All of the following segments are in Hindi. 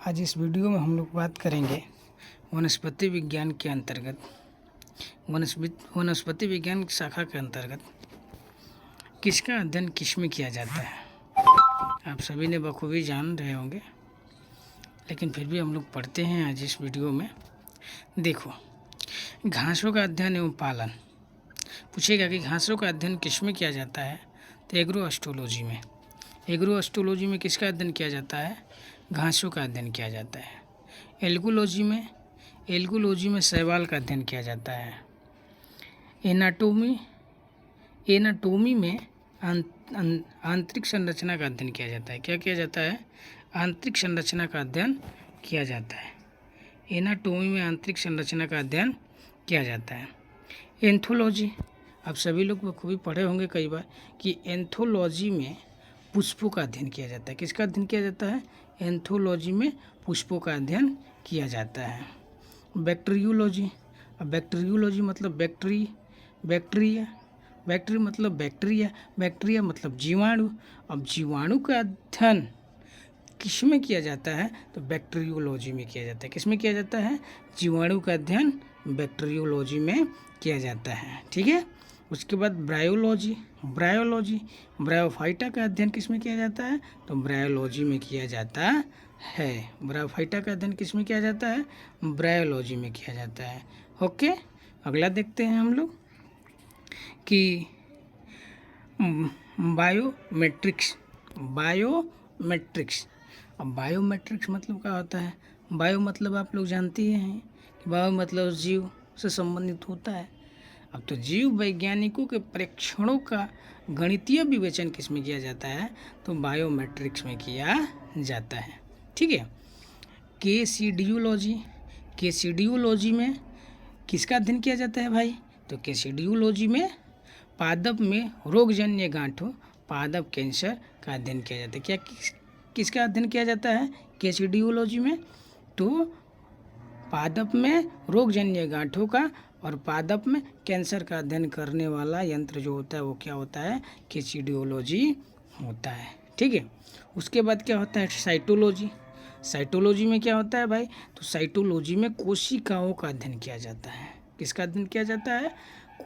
आज इस वीडियो में हम लोग बात करेंगे वनस्पति विज्ञान के अंतर्गत वनस्पति विज्ञान शाखा के अंतर्गत किसका अध्ययन किस में किया जाता है। आप सभी ने बखूबी जान रहे होंगे, लेकिन फिर भी हम लोग पढ़ते हैं आज इस वीडियो में। देखो, घासों का अध्ययन एवं पालन पूछेगा कि घासों का अध्ययन किस में किया जाता है, तो एग्रोएस्ट्रोलॉजी में। एग्रोएस्ट्रोलॉजी में किसका अध्ययन किया जाता है? घासों का अध्ययन किया जाता है। एल्गोलॉजी में शैवाल का अध्ययन किया जाता है। एनाटोमी में आंतरिक संरचना का अध्ययन किया जाता है। क्या किया जाता है? आंतरिक संरचना का अध्ययन किया जाता है। एनाटोमी में आंतरिक संरचना का अध्ययन किया जाता है। एंथोलॉजी, आप सभी लोग बखूबी पढ़े होंगे कई बार कि एंथोलॉजी में पुष्पों का अध्ययन किया जाता है। किसका अध्ययन किया जाता है? एंथोलॉजी में पुष्पों का अध्ययन किया जाता है। बैक्टीरियोलॉजी, अब बैक्टीरियोलॉजी मतलब बैक्टीरिया मतलब जीवाणु। अब जीवाणु का अध्ययन किस में किया जाता है? तो बैक्टीरियोलॉजी में किया जाता है। किस में किया जाता है? जीवाणु का अध्ययन बैक्टीरियोलॉजी में किया जाता है। ठीक है। उसके बाद ब्रायोलॉजी, ब्रायोफाइटा का अध्ययन किस में किया जाता है? तो ब्रायोलॉजी में किया जाता है। ब्रायोफाइटा का अध्ययन किस में किया जाता है? ब्रायोलॉजी में किया जाता है। ओके, अगला देखते हैं हम लोग कि बायोमेट्रिक्स। अब बायोमेट्रिक्स मतलब क्या होता है? बायो मतलब आप लोग जानते ही हैं कि बायो मतलब जीव से संबंधित होता है। अब तो जीव वैज्ञानिकों के परीक्षणों का गणितीय विवेचन किस में किया जाता है? तो बायोमेट्रिक्स में किया जाता है। ठीक है। केसिडियोलॉजी में किसका अध्ययन किया जाता है भाई? तो केसिडियोलॉजी में पादप में रोगजन्य गांठों, पादप कैंसर का अध्ययन किया जाता है। क्या किसका अध्ययन किया जाता है केसिडियोलॉजी में? तो पादप में रोगजन्य गांठों का और पादप में कैंसर का अध्ययन करने वाला यंत्र जो होता है वो क्या होता है? केसिडियोलॉजी होता है। ठीक है। उसके बाद क्या होता है? साइटोलॉजी में क्या होता है भाई? तो साइटोलॉजी में कोशिकाओं का अध्ययन किया जाता है। किसका अध्ययन किया जाता है?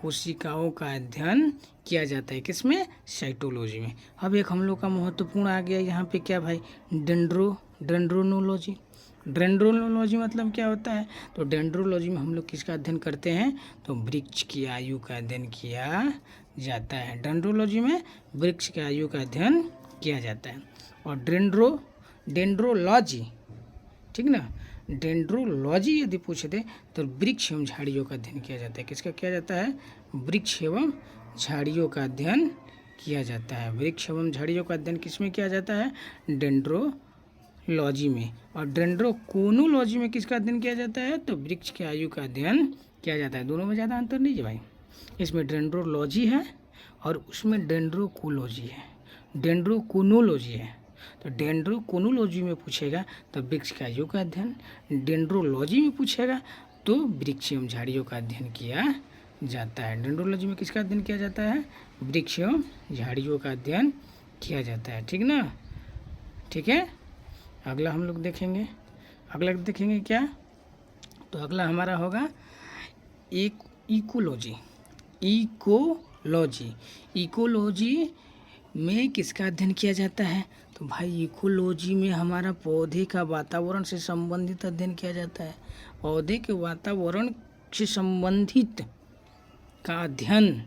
कोशिकाओं का अध्ययन किया जाता है। किसमें? साइटोलॉजी में। अब एक हम लोग का महत्वपूर्ण आ गया यहाँ पे, क्या भाई? डेंड्रोलॉजी मतलब क्या होता है? तो डेंड्रोलॉजी में हम लोग किसका अध्ययन करते हैं? तो वृक्ष की आयु का अध्ययन किया जाता है। डेंड्रोलॉजी में वृक्ष की आयु का अध्ययन किया जाता है। और डेंड्रोलॉजी, ठीक ना, डेंड्रोलॉजी यदि पूछे थे तो वृक्ष एवं झाड़ियों का अध्ययन किया जाता है। किसका किया जाता है? वृक्ष एवं झाड़ियों का अध्ययन किया जाता है। वृक्ष एवं झाड़ियों का अध्ययन किस में किया जाता है? डेंड्रोलॉजी में। और डेंड्रोकोनोलॉजी में किसका अध्ययन किया जाता है? तो वृक्ष की आयु का अध्ययन किया जाता है। दोनों में ज़्यादा अंतर नहीं है भाई। इसमें डेंड्रोलॉजी है और उसमें डेंड्रोकोनोलॉजी है। तो डेंड्रोकोनोलॉजी में पूछेगा तो वृक्ष की आयु का अध्ययन, डेंड्रोलॉजी में पूछेगा तो वृक्ष एवं झाड़ियों का अध्ययन किया जाता है। डेंड्रोलॉजी में किसका अध्ययन किया जाता है? वृक्ष एवं झाड़ियों का अध्ययन किया जाता है। ठीक ना। ठीक है। अगला हम लोग देखेंगे क्या? तो अगला हमारा होगा इकोलॉजी में किसका अध्ययन किया जाता है? तो भाई इकोलॉजी में हमारा पौधे का वातावरण से संबंधित अध्ययन किया जाता है। पौधे के वातावरण से संबंधित का अध्ययन।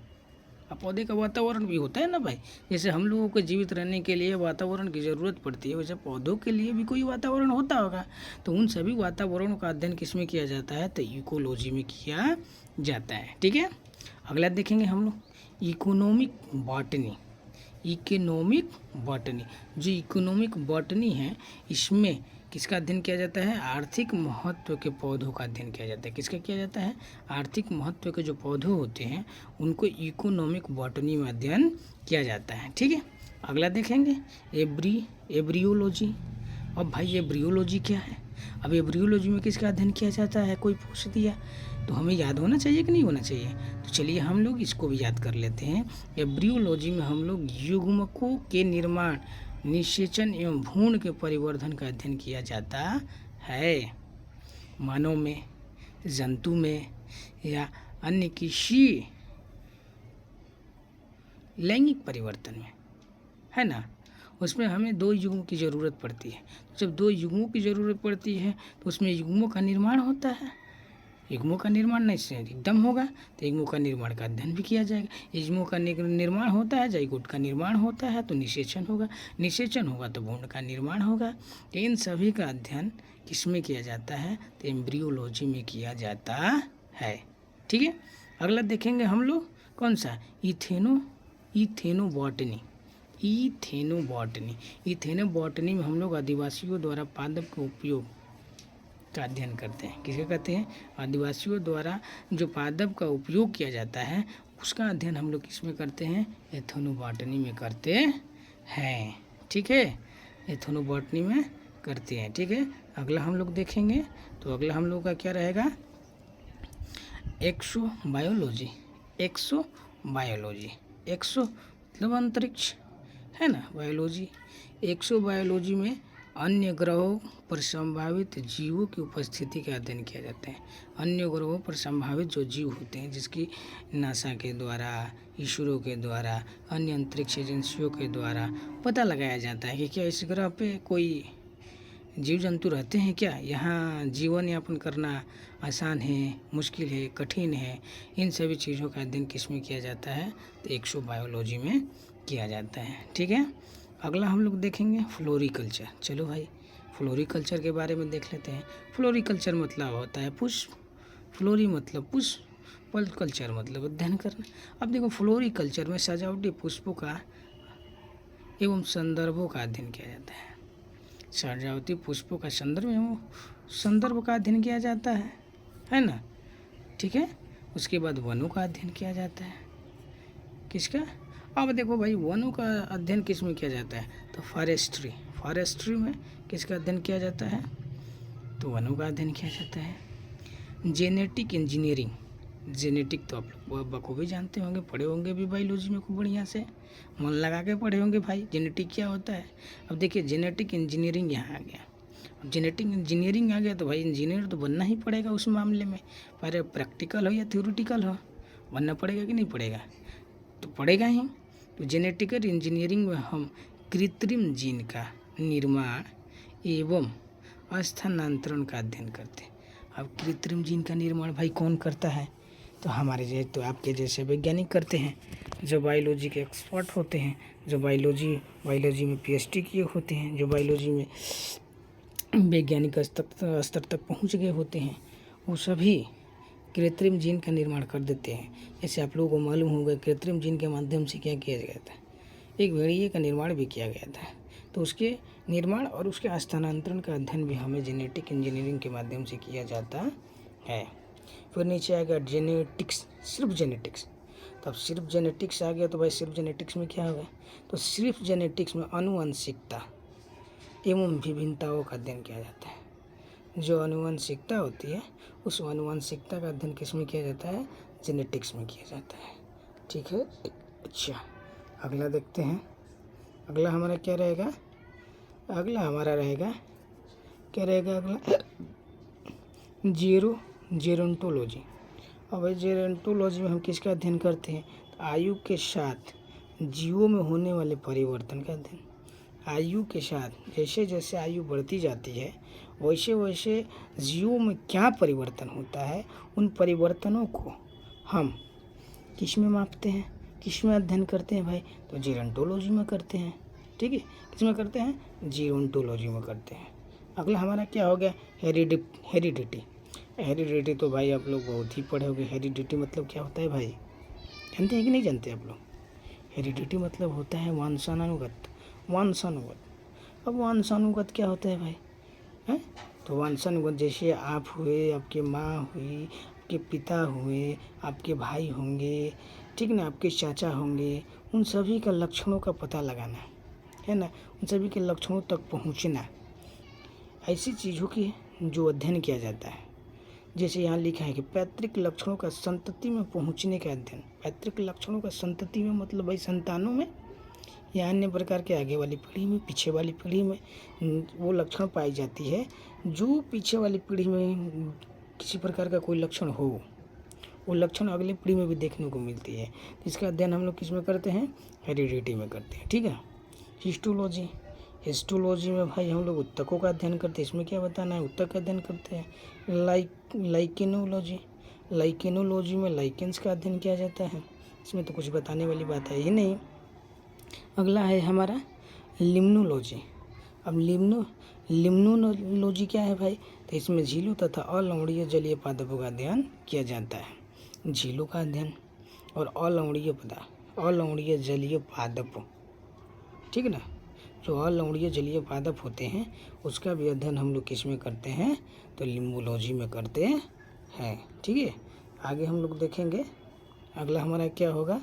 अब पौधे का वातावरण भी होता है ना भाई, जैसे हम लोगों को जीवित रहने के लिए वातावरण की ज़रूरत पड़ती है, वैसे पौधों के लिए भी कोई वातावरण होता होगा। तो उन सभी वातावरणों का अध्ययन किस में किया जाता है? तो इकोलॉजी में किया जाता है। ठीक है। अगला देखेंगे हम लोग इकोनॉमिक बॉटनी। जो इकोनॉमिक बॉटनी है, इसमें किसका अध्ययन किया जाता है? आर्थिक महत्व के पौधों का अध्ययन किया जाता है। किसका किया जाता है? आर्थिक महत्व के जो पौधे होते हैं उनको इकोनॉमिक बॉटनी में अध्ययन किया जाता है। ठीक है। अगला देखेंगे एब्रियोलॉजी। अब भाई एब्रियोलॉजी क्या है? अब एब्रियोलॉजी में किसका अध्ययन किया जाता है? कोई पूछ दिया तो हमें याद होना चाहिए कि नहीं होना चाहिए? तो चलिए हम लोग इसको भी याद कर लेते हैं। एब्रियोलॉजी में हम लोग युग्मकों के निर्माण निषेचन एवं भ्रूण के परिवर्धन का अध्ययन किया जाता है। मानव में, जंतु में या अन्य किसी लैंगिक परिवर्तन में, है ना, उसमें हमें 2 युग्मों की ज़रूरत पड़ती है। जब 2 युग्मों की ज़रूरत पड़ती है तो उसमें युग्मों का निर्माण होता है। युग्मों का निर्माण नहीं से एकदम होगा तो युग्मों का निर्माण का अध्ययन भी किया जाएगा। युग्मों का निर्माण होता है, जाइगोट का निर्माण होता है तो निषेचन होगा, निषेचन होगा तो भ्रूण का निर्माण होगा। तो इन सभी का अध्ययन किस में किया जाता है? तो एम्ब्रियोलॉजी में किया जाता है। ठीक है, अगला देखेंगे हम लोग कौन सा? इथेनोबॉटनी। इथेनोबॉटनी में हम लोग आदिवासियों द्वारा पादप के उपयोग का अध्ययन करते हैं। किसका कहते हैं? आदिवासियों द्वारा जो पादप का उपयोग किया जाता है उसका अध्ययन हम लोग किस में करते हैं? एथनोबॉटनी में करते हैं। ठीक है, एथनोबॉटनी में करते हैं। ठीक है, अगला हम लोग देखेंगे तो अगला हम लोग का क्या रहेगा? एक्सोबायोलॉजी। एक्सो मतलब अंतरिक्ष, है ना, बायोलॉजी। एक्सोबायोलॉजी में अन्य ग्रहों पर संभावित जीवों की उपस्थिति का अध्ययन किया जाता है। अन्य ग्रहों पर संभावित जो जीव होते हैं जिसकी नासा के द्वारा, इसरो के द्वारा, अन्य अंतरिक्ष एजेंसियों के द्वारा पता लगाया जाता है कि क्या इस ग्रह पे कोई जीव जंतु रहते हैं, क्या यहाँ जीवन यापन करना आसान है, मुश्किल है, कठिन है। इन सभी चीज़ों का अध्ययन किस में किया जाता है? तो एक्सोबायोलॉजी में किया जाता है। ठीक है, अगला हम लोग देखेंगे फ्लोरिकल्चर। चलो भाई, फ्लोरिकल्चर के बारे में देख लेते हैं। फ्लोरिकल्चर मतलब होता है पुष्प, फ्लोरी मतलब पुष्प, पल कल्चर मतलब अध्ययन करना। अब देखो, फ्लोरिकल्चर में सजावटी पुष्पों का एवं संदर्भों का अध्ययन किया जाता है। सजावटी पुष्पों का संदर्भ का अध्ययन किया जाता है ना। ठीक है, उसके बाद वनों का अध्ययन किया जाता है। किसका? अब देखो भाई, वनों का अध्ययन किस में किया जाता है? तो फॉरेस्ट्री में किसका अध्ययन किया जाता है? तो वनों का अध्ययन किया जाता है। जेनेटिक इंजीनियरिंग, जेनेटिक तो आप लोग बखूबी जानते होंगे, पढ़े होंगे भी बायोलॉजी में खूब बढ़िया से, मन लगा के पढ़े होंगे भाई जेनेटिक क्या होता है। अब देखिए, जेनेटिक इंजीनियरिंग यहाँ आ गया। अब जेनेटिक इंजीनियरिंग आ गया तो भाई इंजीनियर तो बनना ही पड़ेगा उस मामले में, पर प्रैक्टिकल हो या थ्योरेटिकल हो, बनना पड़ेगा कि नहीं पड़ेगा? तो पड़ेगा ही। तो जेनेटिकल इंजीनियरिंग में हम कृत्रिम जीन का निर्माण एवं स्थानांतरण का अध्ययन करते हैं। अब कृत्रिम जीन का निर्माण भाई कौन करता है? तो हमारे जैसे, तो आपके जैसे वैज्ञानिक करते हैं, जो बायोलॉजी के एक्सपर्ट होते हैं, जो बायोलॉजी में PhD किए होते हैं, जो बायोलॉजी में वैज्ञानिक स्तर तक पहुंच गए होते हैं, वो सभी कृत्रिम जीन का निर्माण कर देते हैं। जैसे आप लोगों को मालूम होगा, कृत्रिम जीन के माध्यम से क्या किया गया था? एक भेड़िए का निर्माण भी किया गया था। तो उसके निर्माण और उसके स्थानांतरण का अध्ययन भी हमें जेनेटिक इंजीनियरिंग के माध्यम से किया जाता है। फिर नीचे आ गया जेनेटिक्स, सिर्फ जेनेटिक्स। तब सिर्फ जेनेटिक्स आ गया तो भाई सिर्फ जेनेटिक्स में क्या होगा? तो सिर्फ जेनेटिक्स में आनुवंशिकता एवं विभिन्नताओं का अध्ययन किया जाता है। जो आनुवंशिकता होती है उस आनुवंशिकता का अध्ययन किस में किया जाता है? जेनेटिक्स में किया जाता है। ठीक है, अच्छा, अगला देखते हैं। अगला हमारा क्या रहेगा? अगला हमारा रहेगा क्या रहेगा? अगला जेरोंटोलॉजी। अब भाई जेरोंटोलॉजी में हम किसका अध्ययन करते हैं? तो आयु के साथ जीवों में होने वाले परिवर्तन का अध्ययन। आयु के साथ जैसे जैसे आयु बढ़ती जाती है वैसे वैसे जीवों में क्या परिवर्तन होता है, उन परिवर्तनों को हम किस में मापते हैं, किस में अध्ययन करते हैं भाई? तो जेरोंटोलॉजी में करते हैं। ठीक है, किस में करते हैं? जेरोंटोलॉजी में करते हैं। अगला हमारा क्या हो गया? हेरिडिटी। हेरिडिटी तो भाई आप लोग बहुत ही पढ़े होंगे। हेरिडिटी मतलब क्या होता है भाई? जानते हैं कि नहीं जानते आप लोग? हेरिडिटी मतलब होता है वंशानुगत। अब वंशानुगत क्या होता है भाई? हैं? तो वंशानुगत जैसे आप हुए, आपके माँ हुई, आपके पिता हुए, आपके भाई होंगे, ठीक ना, आपके चाचा होंगे, उन सभी का लक्षणों का पता लगाना, है ना, उन सभी के लक्षणों तक पहुँचना, ऐसी चीज़ों की जो अध्ययन किया जाता है। जैसे यहाँ लिखा है कि पैतृक लक्षणों का संतति में पहुँचने का अध्ययन। पैतृक लक्षणों का संतति में मतलब भाई संतानों में या अन्य प्रकार के आगे वाली पीढ़ी में, पीछे वाली पीढ़ी में वो लक्षण पाई जाती है। जो पीछे वाली पीढ़ी में किसी प्रकार का कोई लक्षण हो, वो लक्षण अगली पीढ़ी में भी देखने को मिलती है। इसका अध्ययन हम लोग किस में करते हैं? हेरिडिटी में करते हैं। ठीक है। हिस्टोलॉजी, हिस्टोलॉजी में भाई हम लोग उत्तकों का अध्ययन करते हैं। इसमें क्या बताना है? उत्तक का अध्ययन करते हैं। लाइकेनोलॉजी, लाइकेनोलॉजी में लाइकेंस का अध्ययन किया जाता है। इसमें तो कुछ बताने वाली बात है ही नहीं। अगला है हमारा लिम्नोलॉजी। अब लिम्नोलॉजी क्या है भाई? तो इसमें झीलों तथा अलवणीय जलीय पादपों का अध्ययन किया जाता है। झीलों का अध्ययन और अलवणीय जलीय पादप, ठीक है ना, जो अलवणीय जलीय पादप होते हैं उसका भी अध्ययन हम लोग किस में करते हैं? तो लिम्नोलॉजी में करते हैं। ठीक है। आगे हम लोग देखेंगे। अगला हमारा क्या होगा?